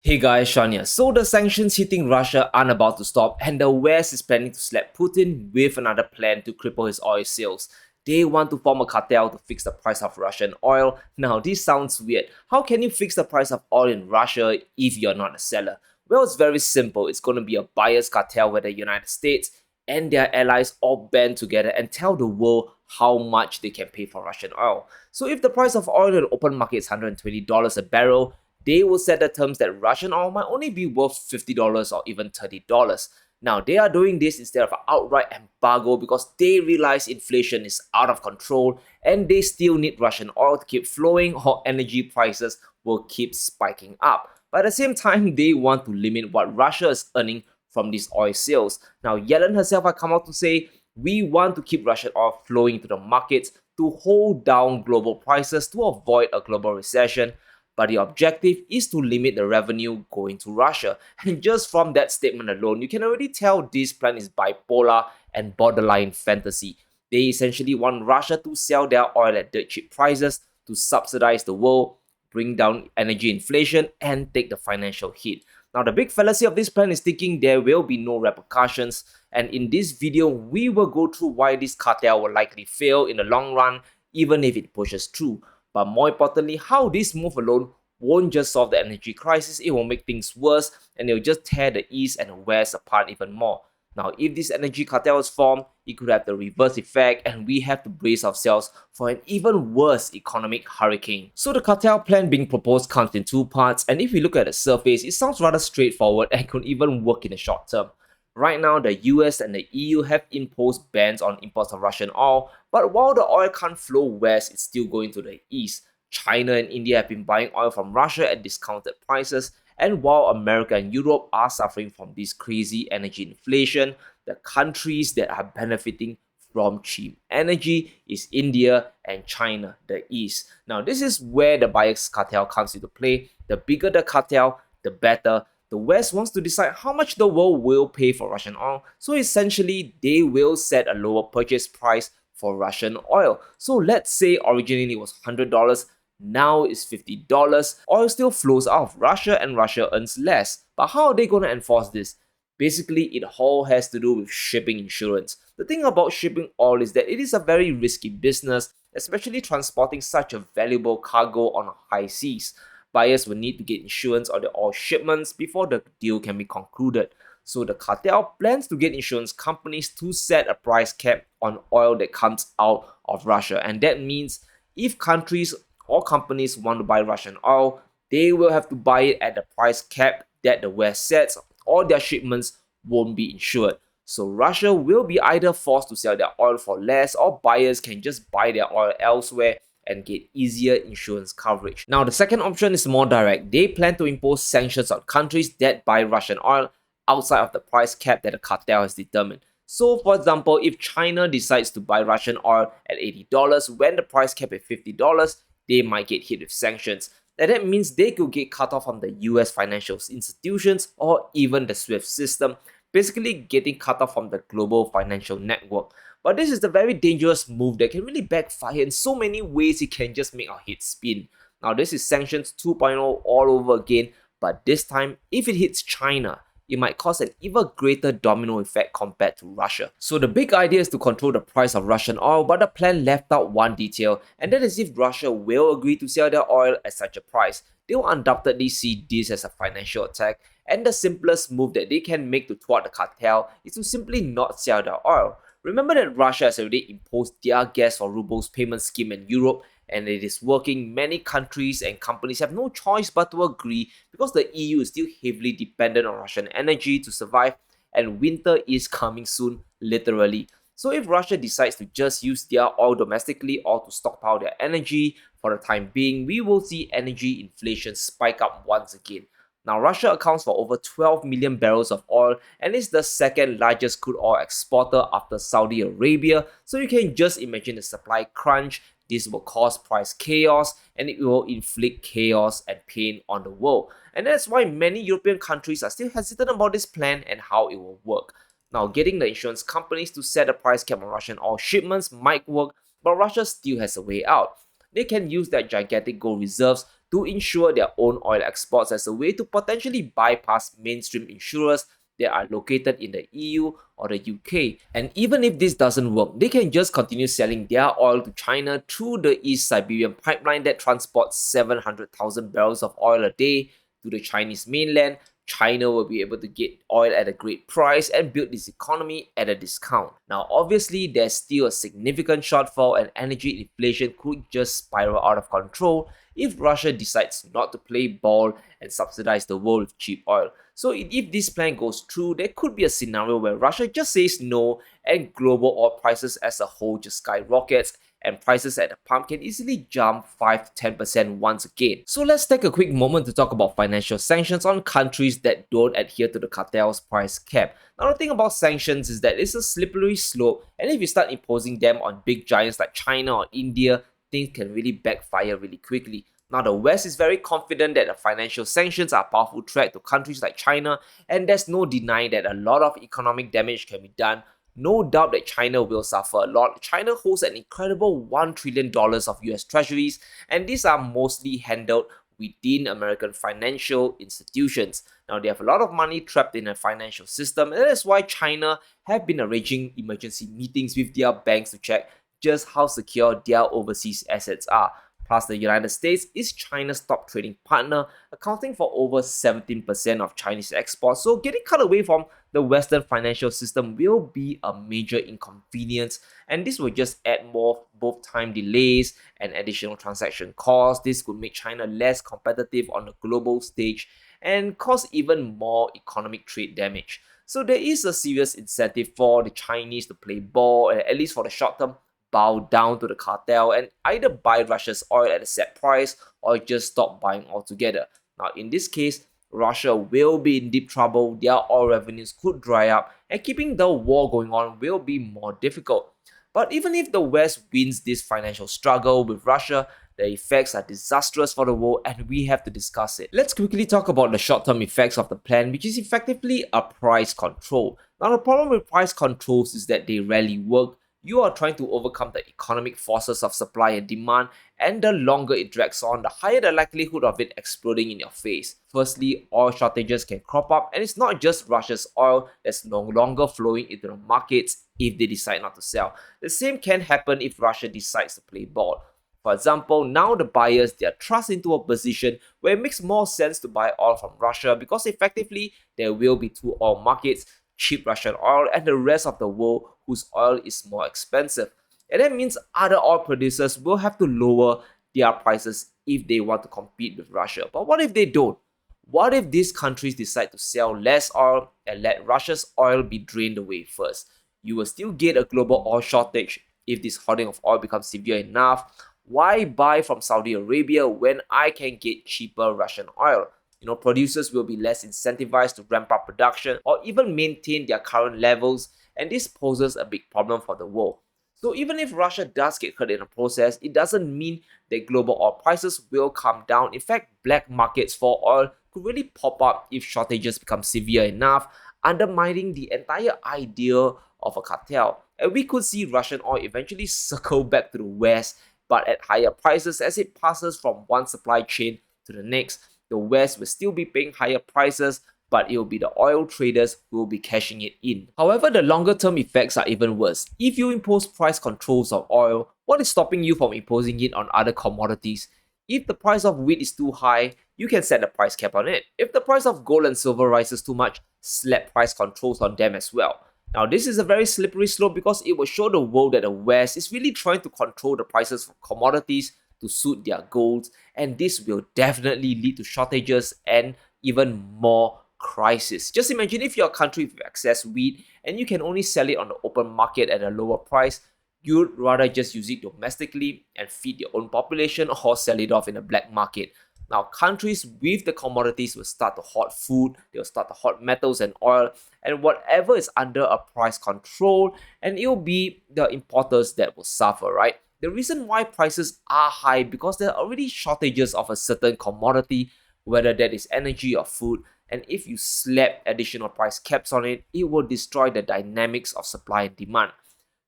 Hey guys, Sean here. So the sanctions hitting Russia aren't about to stop, and the West is planning to slap Putin with another plan to cripple his oil sales. They want to form a cartel to fix the price of Russian oil. Now, this sounds weird. How can you fix the price of oil in Russia if you're not a seller? Well, it's very simple. It's going to be a buyer's cartel where the United States and their allies all band together and tell the world how much they can pay for Russian oil. So if the price of oil in the open market is $120 a barrel, they will set the terms that Russian oil might only be worth $50 or even $30. Now, they are doing this instead of an outright embargo because they realize inflation is out of control and they still need Russian oil to keep flowing or energy prices will keep spiking up. But at the same time, they want to limit what Russia is earning from these oil sales. Now, Yellen herself has come out to say, we want to keep Russian oil flowing into the markets to hold down global prices to avoid a global recession, but the objective is to limit the revenue going to Russia. And just from that statement alone, you can already tell this plan is bipolar and borderline fantasy. They essentially want Russia to sell their oil at dirt cheap prices to subsidize the world, bring down energy inflation, and take the financial hit. Now, the big fallacy of this plan is thinking there will be no repercussions, and in this video, we will go through why this cartel will likely fail in the long run, even if it pushes through. But more importantly, how this move alone won't just solve the energy crisis, it will make things worse and it will just tear the East and the West apart even more. Now, if this energy cartel is formed, it could have the reverse effect and we have to brace ourselves for an even worse economic hurricane. So the cartel plan being proposed comes in two parts, and if we look at the surface, it sounds rather straightforward and could even work in the short term. Right now, the US and the EU have imposed bans on imports of Russian oil, but while the oil can't flow west, it's still going to the east. China and India have been buying oil from Russia at discounted prices, and while America and Europe are suffering from this crazy energy inflation, the countries that are benefiting from cheap energy is India and China, the east. Now, this is where the buyers cartel comes into play. The bigger the cartel, the better. The West wants to decide how much the world will pay for Russian oil, so essentially they will set a lower purchase price for Russian oil. So let's say originally it was $100, now it's $50. Oil still flows out of Russia and Russia earns less. But how are they going to enforce this? Basically, it all has to do with shipping insurance. The thing about shipping oil is that it is a very risky business, especially transporting such a valuable cargo on high seas. Buyers will need to get insurance on the oil shipments before the deal can be concluded. So the cartel plans to get insurance companies to set a price cap on oil that comes out of Russia. And that means if countries or companies want to buy Russian oil, they will have to buy it at the price cap that the West sets, or their shipments won't be insured. So Russia will be either forced to sell their oil for less, or buyers can just buy their oil elsewhere and get easier insurance coverage. Now, the second option is more direct. They plan to impose sanctions on countries that buy Russian oil outside of the price cap that the cartel has determined. So, for example, if China decides to buy Russian oil at $80 when the price cap is $50, they might get hit with sanctions. And that means they could get cut off from the US financial institutions or even the SWIFT system, basically getting cut off from the global financial network. But this is a very dangerous move that can really backfire in so many ways. It can just make our head spin. Now, this is Sanctions 2.0 all over again, but this time, if it hits China, it might cause an even greater domino effect compared to Russia. So the big idea is to control the price of Russian oil, but the plan left out one detail, and that is if Russia will agree to sell their oil at such a price. They will undoubtedly see this as a financial attack, and the simplest move that they can make to thwart the cartel is to simply not sell their oil. Remember that Russia has already imposed their gas for rubles payment scheme in Europe, and it is working. Many countries and companies have no choice but to agree because the EU is still heavily dependent on Russian energy to survive, and winter is coming soon, literally. So if Russia decides to just use their oil domestically or to stockpile their energy for the time being, we will see energy inflation spike up once again. Now, Russia accounts for over 12 million barrels of oil and is the second largest crude oil exporter after Saudi Arabia. So you can just imagine the supply crunch. This will cause price chaos and it will inflict chaos and pain on the world. And that's why many European countries are still hesitant about this plan and how it will work. Now, getting the insurance companies to set a price cap on Russian oil shipments might work, but Russia still has a way out. They can use their gigantic gold reserves to ensure their own oil exports as a way to potentially bypass mainstream insurers that are located in the EU or the UK. And even if this doesn't work, they can just continue selling their oil to China through the East Siberian pipeline that transports 700,000 barrels of oil a day to the Chinese mainland. China will be able to get oil at a great price and build this economy at a discount. Now, obviously, there's still a significant shortfall and energy inflation could just spiral out of control if Russia decides not to play ball and subsidize the world with cheap oil. So if this plan goes through, there could be a scenario where Russia just says no and global oil prices as a whole just skyrockets and prices at the pump can easily jump 5 to 10% once again. So let's take a quick moment to talk about financial sanctions on countries that don't adhere to the cartel's price cap. Now, the thing about sanctions is that it's a slippery slope, and if you start imposing them on big giants like China or India, things can really backfire really quickly. Now, the West is very confident that the financial sanctions are a powerful threat to countries like China, and there's no denying that a lot of economic damage can be done. No doubt that China will suffer a lot. China holds an incredible $1 trillion of US treasuries, and these are mostly handled within American financial institutions. Now, they have a lot of money trapped in a financial system, and that's why China have been arranging emergency meetings with their banks to check just how secure their overseas assets are. Plus, the United States is China's top trading partner, accounting for over 17% of Chinese exports. So getting cut away from the Western financial system will be a major inconvenience, and this will just add more both time delays and additional transaction costs. This could make China less competitive on the global stage and cause even more economic trade damage. So there is a serious incentive for the Chinese to play ball, at least for the short term, bow down to the cartel and either buy Russia's oil at a set price or just stop buying altogether. Now, in this case, Russia will be in deep trouble, their oil revenues could dry up, and keeping the war going on will be more difficult. But even if the West wins this financial struggle with Russia, the effects are disastrous for the world and we have to discuss it. Let's quickly talk about the short-term effects of the plan, which is effectively a price control. Now, the problem with price controls is that they rarely work. You are trying to overcome the economic forces of supply and demand, and the longer it drags on, the higher the likelihood of it exploding in your face. Firstly, oil shortages can crop up, and it's not just Russia's oil that's no longer flowing into the markets if they decide not to sell. The same can happen if Russia decides to play ball. For example, now the buyers, they are thrust into a position where it makes more sense to buy oil from Russia because effectively there will be two oil markets, cheap Russian oil and the rest of the world whose oil is more expensive. And that means other oil producers will have to lower their prices if they want to compete with Russia. But what if they don't? What if these countries decide to sell less oil and let Russia's oil be drained away first? You will still get a global oil shortage if this hoarding of oil becomes severe enough. Why buy from Saudi Arabia when I can get cheaper Russian oil? Producers will be less incentivized to ramp up production or even maintain their current levels, and this poses a big problem for the world. So even if Russia does get hurt in the process, it doesn't mean that global oil prices will come down. In fact, black markets for oil could really pop up if shortages become severe enough, undermining the entire idea of a cartel. And we could see Russian oil eventually circle back to the West, but at higher prices as it passes from one supply chain to the next. The West will still be paying higher prices, but it will be the oil traders who will be cashing it in. However, the longer term effects are even worse. If you impose price controls on oil, what is stopping you from imposing it on other commodities? If the price of wheat is too high, you can set a price cap on it. If the price of gold and silver rises too much, slap price controls on them as well. Now, this is a very slippery slope because it will show the world that the West is really trying to control the prices for commodities to suit their goals, and this will definitely lead to shortages and even more crisis. Just imagine if you're a country with excess wheat and you can only sell it on the open market at a lower price, you'd rather just use it domestically and feed your own population or sell it off in the black market. Now, countries with the commodities will start to hoard food, they'll start to hoard metals and oil, and whatever is under a price control, and it will be the importers that will suffer, right? The reason why prices are high because there are already shortages of a certain commodity, whether that is energy or food, and if you slap additional price caps on it, it will destroy the dynamics of supply and demand.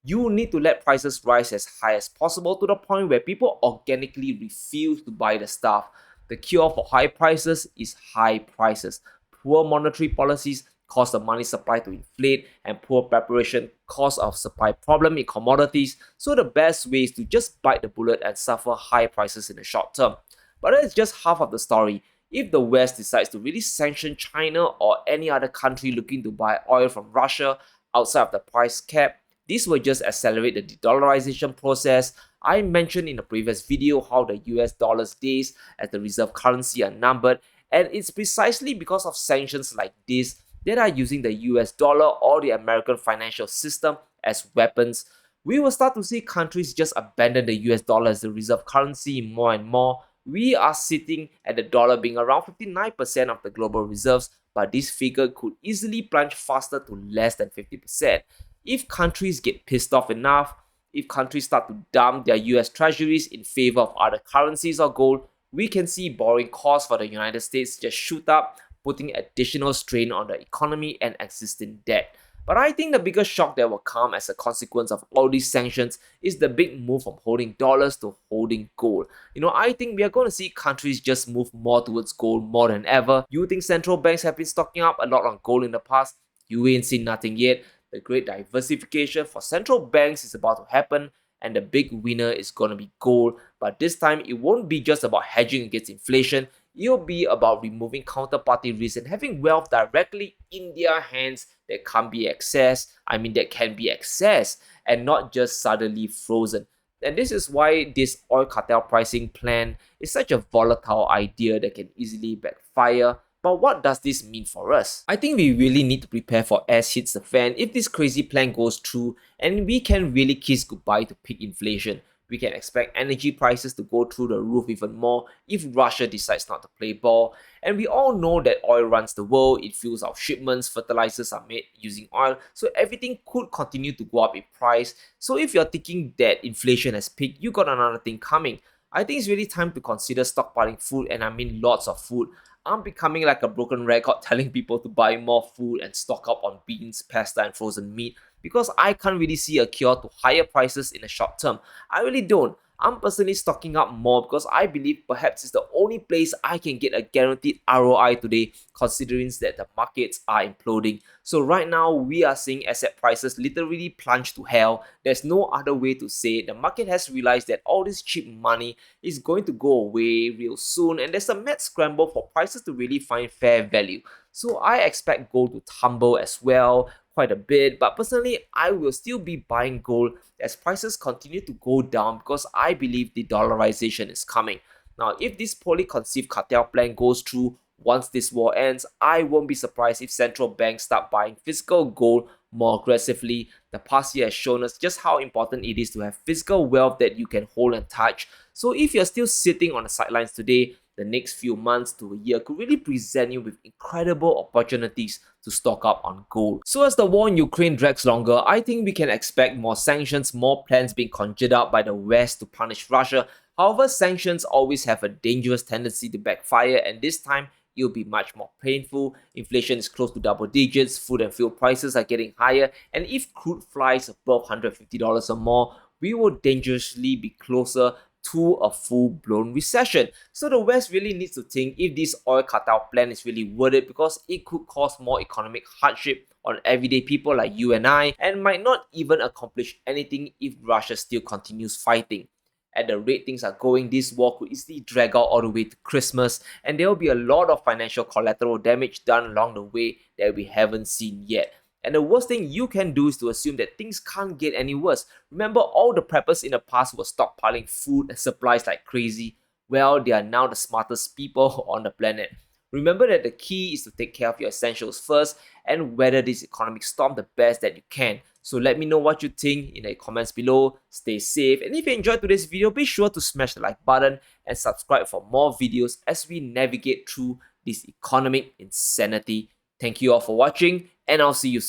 You need to let prices rise as high as possible to the point where people organically refuse to buy the stuff. The cure for high prices is high prices. Poor monetary policies cause the money supply to inflate, and poor preparation cause a supply problem in commodities. So the best way is to just bite the bullet and suffer high prices in the short term. But that's just half of the story. If the West decides to really sanction China or any other country looking to buy oil from Russia outside of the price cap, this will just accelerate the de-dollarization process. I mentioned in a previous video how the US dollar's days as the reserve currency are numbered, and it's precisely because of sanctions like this that are using the US dollar or the American financial system as weapons. We will start to see countries just abandon the US dollar as the reserve currency more and more. We are sitting at the dollar being around 59% of the global reserves, but this figure could easily plunge faster to less than 50%. If countries get pissed off enough, if countries start to dump their US treasuries in favor of other currencies or gold, we can see borrowing costs for the United States just shoot up, putting additional strain on the economy and existing debt. But I think the biggest shock that will come as a consequence of all these sanctions is the big move from holding dollars to holding gold. I think we are going to see countries just move more towards gold more than ever. You think central banks have been stocking up a lot on gold in the past? You ain't seen nothing yet. The great diversification for central banks is about to happen, and the big winner is going to be gold. But this time, it won't be just about hedging against inflation. It'll be about removing counterparty risk and having wealth directly in their hands that can be accessed. And not just suddenly frozen. And this is why this oil cartel pricing plan is such a volatile idea that can easily backfire. But what does this mean for us? I think we really need to prepare for as hits the fan if this crazy plan goes through, and we can really kiss goodbye to peak inflation. We can expect energy prices to go through the roof even more if Russia decides not to play ball. And we all know that oil runs the world, it fuels our shipments, fertilizers are made using oil, so everything could continue to go up in price. So if you're thinking that inflation has peaked, you got another thing coming. I think it's really time to consider stockpiling food, and I mean lots of food. I'm becoming like a broken record telling people to buy more food and stock up on beans, pasta and frozen meat because I can't really see a cure to higher prices in the short term. I really don't. I'm personally stocking up more because I believe perhaps it's the only place I can get a guaranteed ROI today, considering that the markets are imploding. So right now, we are seeing asset prices literally plunge to hell. There's no other way to say it. The market has realized that all this cheap money is going to go away real soon, and there's a mad scramble for prices to really find fair value. So I expect gold to tumble as well, quite a bit, but personally I will still be buying gold as prices continue to go down because I believe the dollarization is coming. Now, if this poorly conceived cartel plan goes through once this war ends, I won't be surprised if central banks start buying physical gold more aggressively. The past year has shown us just how important it is to have physical wealth that you can hold and touch. So if you're still sitting on the sidelines today, the next few months to a year could really present you with incredible opportunities to stock up on gold. So as the war in Ukraine drags longer, I think we can expect more sanctions, more plans being conjured up by the West to punish Russia. However, sanctions always have a dangerous tendency to backfire, and this time it'll be much more painful. Inflation is close to double digits, food and fuel prices are getting higher, and if crude flies above $150 or more, we will dangerously be closer to a full-blown recession. So the West really needs to think if this oil cartel plan is really worth it, because it could cause more economic hardship on everyday people like you and I, and might not even accomplish anything if Russia still continues fighting. At the rate things are going, this war could easily drag out all the way to Christmas, and there will be a lot of financial collateral damage done along the way that we haven't seen yet. And the worst thing you can do is to assume that things can't get any worse. Remember, all the preppers in the past were stockpiling food and supplies like crazy. Well, they are now the smartest people on the planet. Remember that the key is to take care of your essentials first and weather this economic storm the best that you can. So let me know what you think in the comments below. Stay safe, and if you enjoyed today's video, be sure to smash the like button and subscribe for more videos as we navigate through this economic insanity. Thank you all for watching, and I'll see you soon.